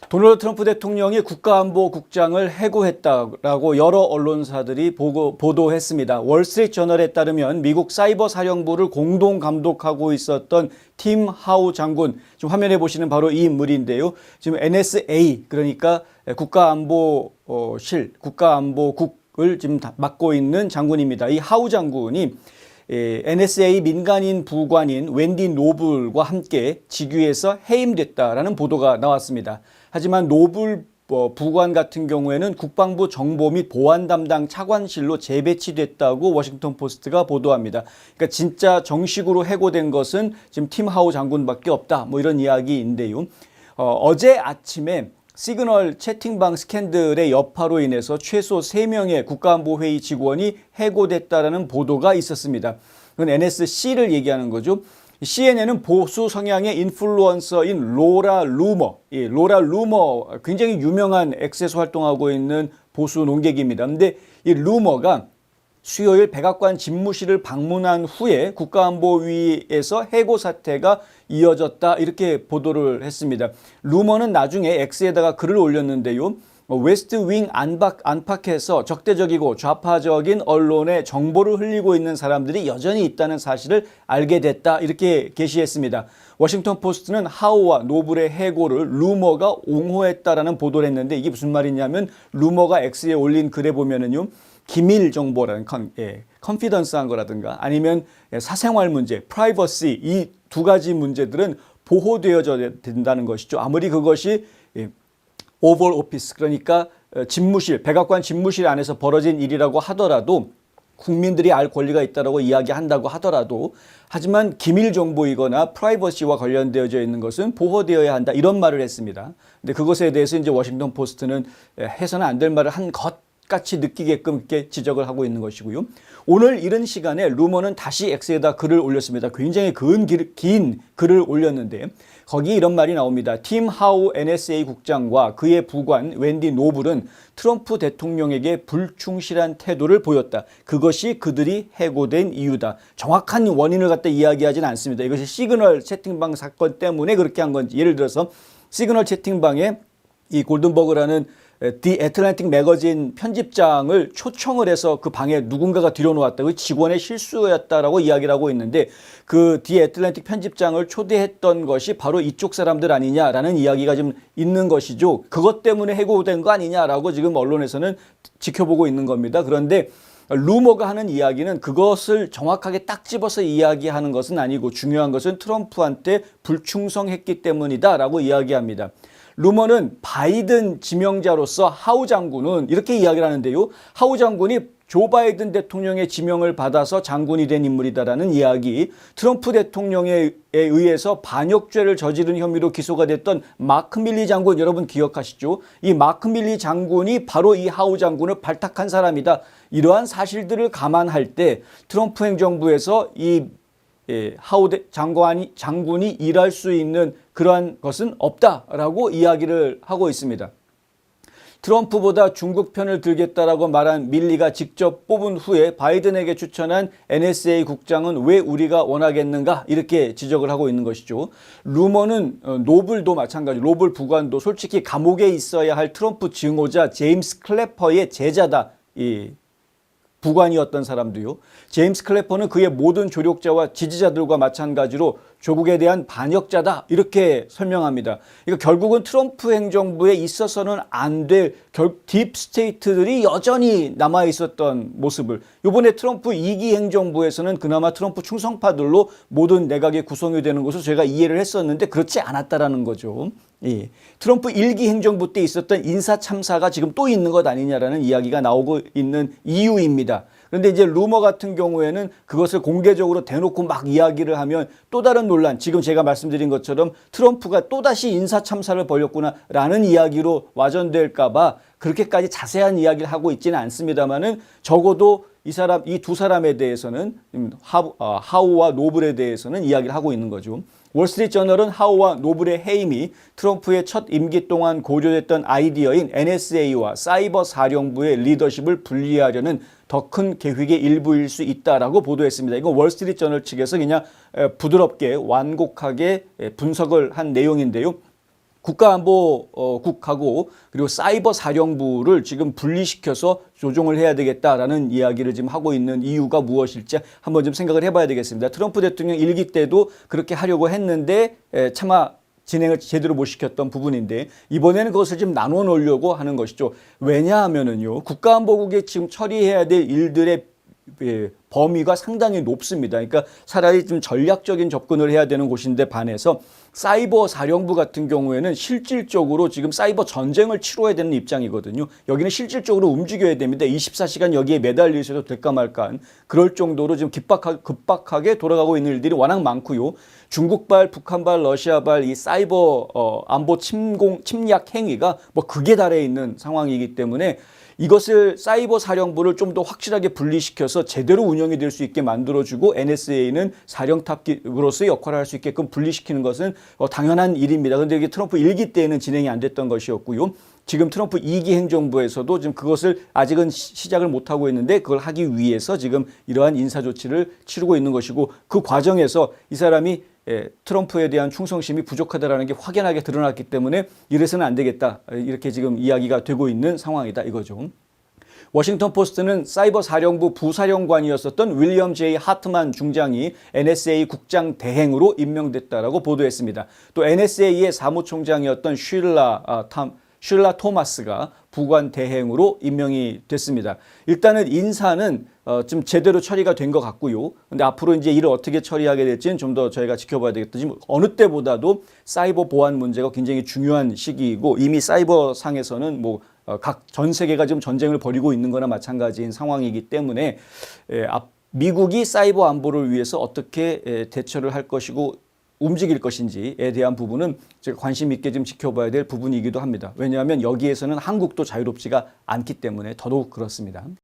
도널드 트럼프 대통령이 국가안보국장을 해고했다라고 여러 언론사들이 보도했습니다. 월스트리트 저널에 따르면 미국 사이버 사령부를 공동 감독하고 있었던 팀 하우 장군, 지금 화면에 보시는 바로 이 인물인데요. 지금 NSA, 그러니까 국가안보국을 지금 맡고 있는 장군입니다. 이 하우 장군이 NSA 민간인 부관인 웬디 노블과 함께 직위에서 해임됐다라는 보도가 나왔습니다. 하지만 노블 부관 같은 경우에는 국방부 정보 및 보안 담당 차관실로 재배치됐다고 워싱턴 포스트가 보도합니다. 그러니까 진짜 정식으로 해고된 것은 지금 팀 하우 장군밖에 없다, 뭐 이런 이야기인데요. 어제 아침에 시그널 채팅방 스캔들의 여파로 인해서 최소 3명의 국가안보회의 직원이 해고됐다라는 보도가 있었습니다. 그건 NSC를 얘기하는 거죠. CNN은 보수 성향의 인플루언서인 로라 루머, 로라 루머 굉장히 유명한 엑스에서 활동하고 있는 보수 논객입니다. 근데 이 루머가 수요일 백악관 집무실을 방문한 후에 국가안보위에서 해고 사태가 이어졌다, 이렇게 보도를 했습니다. 루머는 나중에 X에다가 글을 올렸는데요. 웨스트 윙 안팎에서 적대적이고 좌파적인 언론에 정보를 흘리고 있는 사람들이 여전히 있다는 사실을 알게 됐다, 이렇게 게시했습니다. 워싱턴 포스트는 하우와 노블의 해고를 루머가 옹호했다라는 보도를 했는데, 이게 무슨 말이냐면 루머가 X에 올린 글에 보면은요, 기밀 정보라는 컨피던스한 거라든가 아니면 사생활 문제, 프라이버시, 이 두 가지 문제들은 보호되어져야 된다는 것이죠. 아무리 그것이 오벌 오피스, 그러니까 집무실, 백악관 집무실 안에서 벌어진 일이라고 하더라도, 국민들이 알 권리가 있다고 이야기한다고 하더라도, 하지만 기밀 정보이거나 프라이버시와 관련되어져 있는 것은 보호되어야 한다, 이런 말을 했습니다. 근데 그것에 대해서 이제 워싱턴 포스트는 해서는 안 될 말을 한 것 같이 느끼게끔 이렇게 지적을 하고 있는 것이고요. 오늘 이른 시간에 루머는 다시 X에다 글을 올렸습니다. 굉장히 긴 글을 올렸는데 거기 이런 말이 나옵니다. 팀 하우 NSA 국장과 그의 부관 웬디 노블은 트럼프 대통령에게 불충실한 태도를 보였다. 그것이 그들이 해고된 이유다. 정확한 원인을 갖다 이야기하지는 않습니다. 이것이 시그널 채팅방 사건 때문에 그렇게 한 건지, 예를 들어서 시그널 채팅방에 이 골든버그라는 디 애틀랜틱 매거진 편집장을 초청을 해서 그 방에 누군가가 들여놓았다고, 직원의 실수였다라고 이야기를 하고 있는데, 그 디 애틀랜틱 편집장을 초대했던 것이 바로 이쪽 사람들 아니냐라는 이야기가 좀 있는 것이죠. 그것 때문에 해고된 거 아니냐라고 지금 언론에서는 지켜보고 있는 겁니다. 그런데 루머가 하는 이야기는 그것을 정확하게 딱 집어서 이야기하는 것은 아니고, 중요한 것은 트럼프한테 불충성했기 때문이다라고 이야기합니다. 루머는 바이든 지명자로서 하우 장군은 이렇게 이야기를 하는데요. 하우 장군이 조 바이든 대통령의 지명을 받아서 장군이 된 인물이다라는 이야기, 트럼프 대통령에 의해서 반역죄를 저지른 혐의로 기소가 됐던 마크 밀리 장군, 여러분 기억하시죠? 이 마크 밀리 장군이 바로 이 하우 장군을 발탁한 사람이다. 이러한 사실들을 감안할 때 트럼프 행정부에서 이 하우 장군이 일할 수 있는 그러한 것은 없다라고 이야기를 하고 있습니다. 트럼프보다 중국 편을 들겠다라고 말한 밀리가 직접 뽑은 후에 바이든에게 추천한 NSA 국장은 왜 우리가 원하겠는가, 이렇게 지적을 하고 있는 것이죠. 루머는 노블도 마찬가지, 노블 부관도 솔직히 감옥에 있어야 할 트럼프 증오자 제임스 클래퍼의 제자다, 이 부관이었던 사람도요. 제임스 클래퍼는 그의 모든 조력자와 지지자들과 마찬가지로 조국에 대한 반역자다, 이렇게 설명합니다. 그러니까 결국은 트럼프 행정부에 있어서는 안 될 딥스테이트들이 여전히 남아 있었던 모습을, 이번에 트럼프 2기 행정부에서는 그나마 트럼프 충성파들로 모든 내각이 구성이 되는 것을 제가 이해를 했었는데 그렇지 않았다라는 거죠. 예. 트럼프 1기 행정부 때 있었던 인사 참사가 지금 또 있는 것 아니냐라는 이야기가 나오고 있는 이유입니다. 그런데 이제 루머 같은 경우에는 그것을 공개적으로 대놓고 막 이야기를 하면 또 다른 논란, 지금 제가 말씀드린 것처럼 트럼프가 또다시 인사 참사를 벌였구나라는 이야기로 와전될까 봐 그렇게까지 자세한 이야기를 하고 있지는 않습니다만은, 적어도 이 두 사람에 대해서는, 하우와 노블에 대해서는 이야기를 하고 있는 거죠. 월스트리트 저널은 하우와 노블의 해임이 트럼프의 첫 임기 동안 고려됐던 아이디어인 NSA와 사이버 사령부의 리더십을 분리하려는 더 큰 계획의 일부일 수 있다라고 보도했습니다. 이건 월스트리트 저널 측에서 그냥 부드럽게 완곡하게 분석을 한 내용인데요. 국가안보국하고 그리고 사이버 사령부를 지금 분리시켜서 조종을 해야 되겠다라는 이야기를 지금 하고 있는 이유가 무엇일지 한번 좀 생각을 해봐야 되겠습니다. 트럼프 대통령 일기 때도 그렇게 하려고 했는데 차마 진행을 제대로 못 시켰던 부분인데 이번에는 그것을 좀 나눠 놓으려고 하는 것이죠. 왜냐하면은요, 국가안보국에 지금 처리해야 될 일들의 범위가 상당히 높습니다. 그러니까 차라리 좀 전략적인 접근을 해야 되는 곳인데 반해서 사이버 사령부 같은 경우에는 실질적으로 지금 사이버 전쟁을 치러야 되는 입장이거든요. 여기는 실질적으로 움직여야 됩니다. 24시간 여기에 매달려 있어도 될까 말까 그럴 정도로 지금 급박하게 돌아가고 있는 일들이 워낙 많고요. 중국발, 북한발, 러시아발 이 사이버 안보 침략 행위가 뭐 극에 달해 있는 상황이기 때문에 이것을 사이버 사령부를 좀 더 확실하게 분리시켜서 제대로 운영이 될 수 있게 만들어주고 NSA는 사령탑으로서의 역할을 할 수 있게끔 분리시키는 것은 당연한 일입니다. 그런데 이게 트럼프 1기 때에는 진행이 안 됐던 것이었고요. 지금 트럼프 2기 행정부에서도 지금 그것을 아직은 시작을 못하고 있는데 그걸 하기 위해서 지금 이러한 인사 조치를 치르고 있는 것이고 그 과정에서 이 사람이 트럼프에 대한 충성심이 부족하다는 게 확연하게 드러났기 때문에 이래서는 안 되겠다. 이렇게 지금 이야기가 되고 있는 상황이다 이거죠. 워싱턴 포스트는 사이버 사령부 부사령관이었었던 윌리엄 J. 하트만 중장이 NSA 국장 대행으로 임명됐다라고 보도했습니다. 또 NSA의 사무총장이었던 쉴라 토마스가 부관 대행으로 임명이 됐습니다. 일단은 인사는 좀 제대로 처리가 된 것 같고요. 근데 앞으로 이제 일을 어떻게 처리하게 될지는 좀 더 저희가 지켜봐야 되겠다. 지금 어느 때보다도 사이버 보안 문제가 굉장히 중요한 시기이고 이미 사이버 상에서는 뭐 각 전 세계가 지금 전쟁을 벌이고 있는 거나 마찬가지인 상황이기 때문에 미국이 사이버 안보를 위해서 어떻게 대처를 할 것이고 움직일 것인지에 대한 부분은 제가 관심 있게 좀 지켜봐야 될 부분이기도 합니다. 왜냐하면 여기에서는 한국도 자유롭지가 않기 때문에 더더욱 그렇습니다.